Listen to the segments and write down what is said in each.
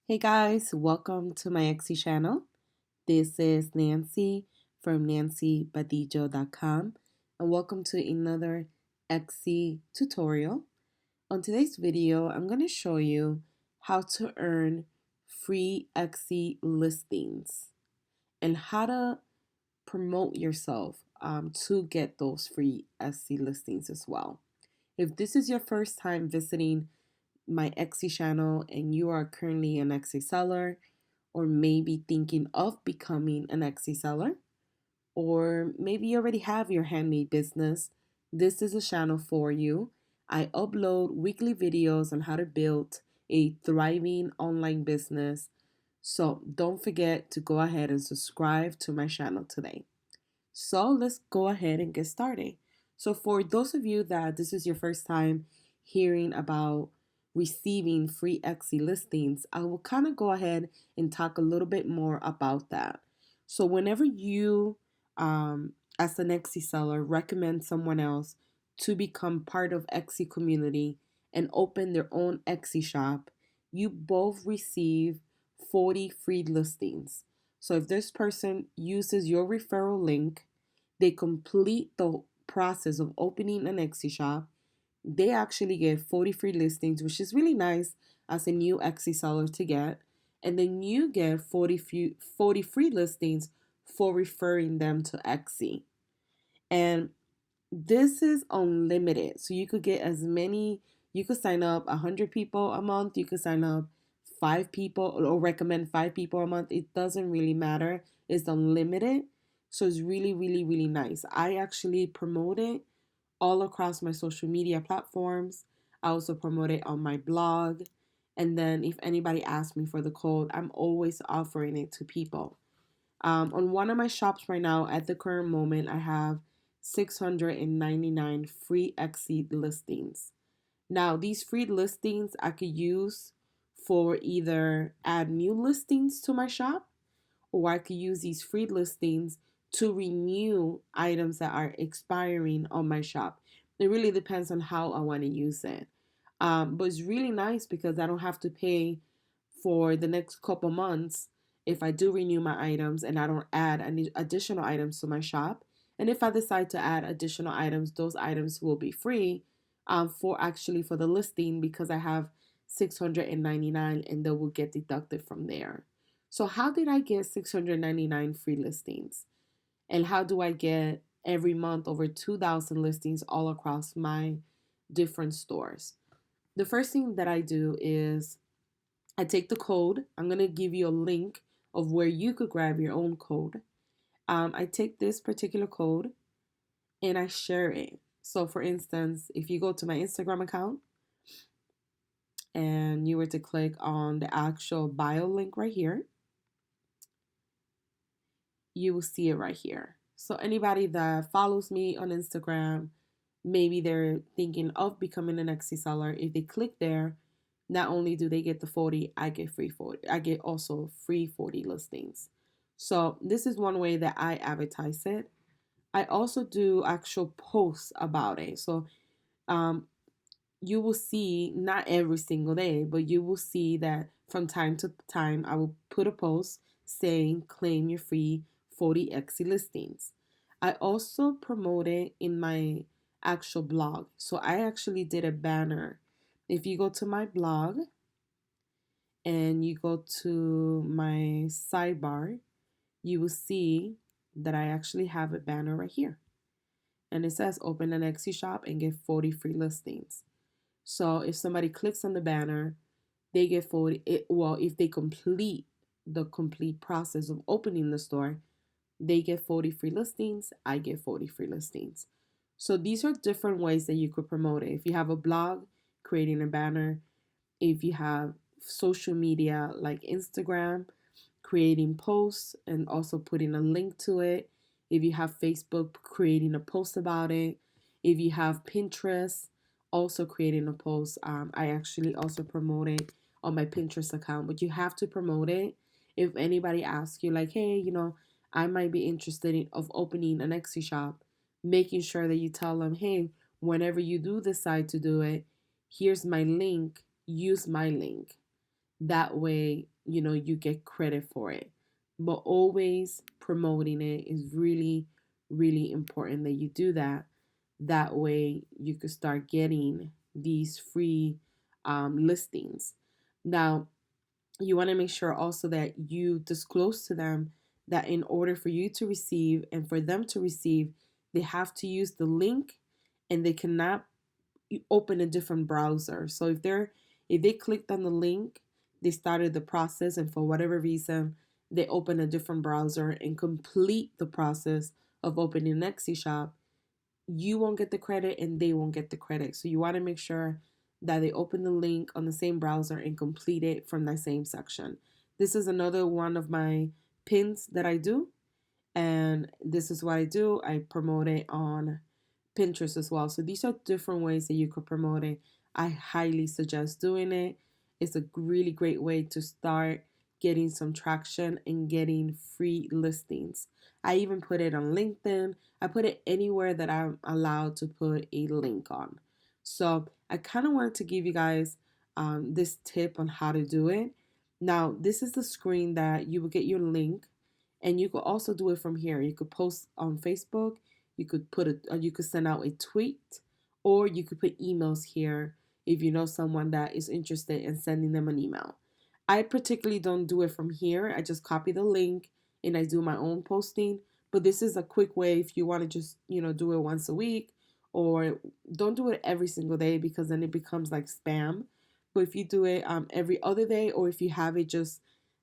Hey guys, welcome to my Etsy channel. This is Nancy from nancybadillo.com and welcome to another Etsy tutorial. On today's video, I'm going to show you how to earn free Etsy listings and how to promote yourself to get those free Etsy listings as well. If this is your first time visiting my Etsy channel and you are currently an Etsy seller, or maybe thinking of becoming an Etsy seller, or maybe you already have your handmade business, this is a channel for you. I upload weekly videos on how to build a thriving online business. So don't forget to go ahead and subscribe to my channel today. So let's go ahead and get started. So for those of you that this is your first time hearing about receiving free Etsy listings, I will kind of go ahead and talk a little bit more about that. So whenever you, as an Etsy seller, recommend someone else to become part of Etsy community and open their own Etsy shop, you both receive 40 free listings. So if this person uses your referral link, they complete the process of opening an Etsy shop, they actually get 40 free listings, which is really nice as a new Etsy seller to get. And then you get 40 free listings for referring them to Etsy. And this is unlimited. So you could get as many, you could sign up 100 people a month, you could sign up 5 people or recommend 5 people a month. It doesn't really matter. It's unlimited. So it's really, really, really nice. I actually promote it all across my social media platforms. I also promote it on my blog. And then if anybody asks me for the code, I'm always offering it to people. On one of my shops right now, at the current moment, I have 699 free Etsy listings. Now, these free listings I could use for either add new listings to my shop, or I could use these free listings to renew items that are expiring on my shop. It really depends on how I want to use it. But it's really nice because I don't have to pay for the next couple months if I do renew my items and I don't add any additional items to my shop. And if I decide to add additional items, those items will be free for the listing because I have 699 and they will get deducted from there. So how did I get 699 free listings? And how do I get every month over 2,000 listings all across my different stores? The first thing that I do is I take the code. I'm going to give you a link of where you could grab your own code. I take this particular code and I share it. So, for instance, if you go to my Instagram account and you were to click on the actual bio link right here, you will see it right here. So, anybody that follows me on Instagram, maybe they're thinking of becoming an Etsy seller. If they click there, not only do they get the 40, I get free 40. I get also free 40 listings. So this is one way that I advertise it. I also do actual posts about it. So um, you will see, not every single day, but you will see that from time to time I will put a post saying claim your free 40 Etsy listings. I also promote it in my actual blog. So I actually did a banner. If you go to my blog and you go to my sidebar, you will see that I actually have a banner right here. And it says open an Etsy shop and get 40 free listings. So if somebody clicks on the banner, they get 40. If they complete the complete process of opening the store, they get 40 free listings. I get 40 free listings. So these are different ways that you could promote it. If you have a blog, creating a banner. If you have social media like Instagram, creating posts and also putting a link to it. If you have Facebook, creating a post about it. If you have Pinterest, also creating a post. I actually also promote it on my Pinterest account, but you have to promote it. If anybody asks you like, hey, I might be interested in of opening an Etsy shop, making sure that you tell them, hey, whenever you do decide to do it, here's my link, use my link. That way you get credit for it. But always promoting it is really, really important that you do that. That way you could start getting these free listings. Now, you want to make sure also that you disclose to them that in order for you to receive and for them to receive, they have to use the link, and they cannot open a different browser. So if they clicked on the link, they started the process, and for whatever reason they open a different browser and complete the process of opening an Etsy shop, you won't get the credit and they won't get the credit. So you want to make sure that they open the link on the same browser and complete it from that same section. This is another one of my pins that I do, and this is what I do. I promote it on Pinterest as well. So these are different ways that you could promote it. I highly suggest doing it. It's a really great way to start getting some traction and getting free listings. I even put it on LinkedIn. I put it anywhere that I'm allowed to put a link on. So I kind of wanted to give you guys this tip on how to do it. Now, this is the screen that you will get your link, and you could also do it from here. You could post on Facebook, you could you could send out a tweet, or you could put emails here if you know someone that is interested in sending them an email. I particularly don't do it from here. I just copy the link and I do my own posting. But this is a quick way if you want to just, do it once a week, or don't do it every single day because then it becomes like spam. But if you do it every other day, or if you have it just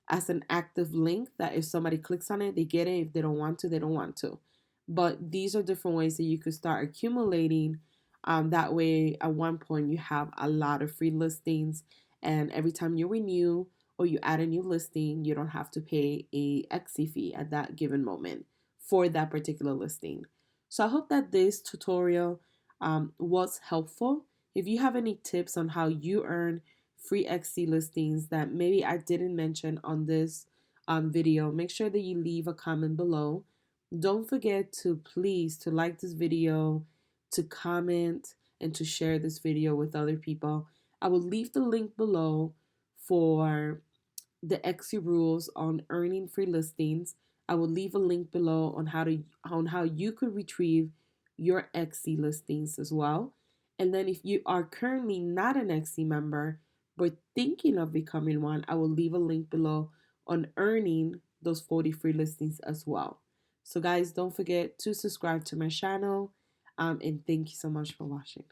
as an active link that if somebody clicks on it, they get it. If they don't want to, they don't want to. But these are different ways that you could start accumulating. That way, at one point, you have a lot of free listings, and every time you renew or you add a new listing, you don't have to pay a Etsy fee at that given moment for that particular listing. So I hope that this tutorial was helpful. If you have any tips on how you earn free Etsy listings that maybe I didn't mention on this video, make sure that you leave a comment below. Don't forget to please to like this video, to comment, and to share this video with other people. I will leave the link below for the Etsy rules on earning free listings. I will leave a link below on how you could retrieve your Etsy listings as well. And then if you are currently not an Etsy member but thinking of becoming one, I will leave a link below on earning those 40 free listings as well. So guys, don't forget to subscribe to my channel, and thank you so much for watching.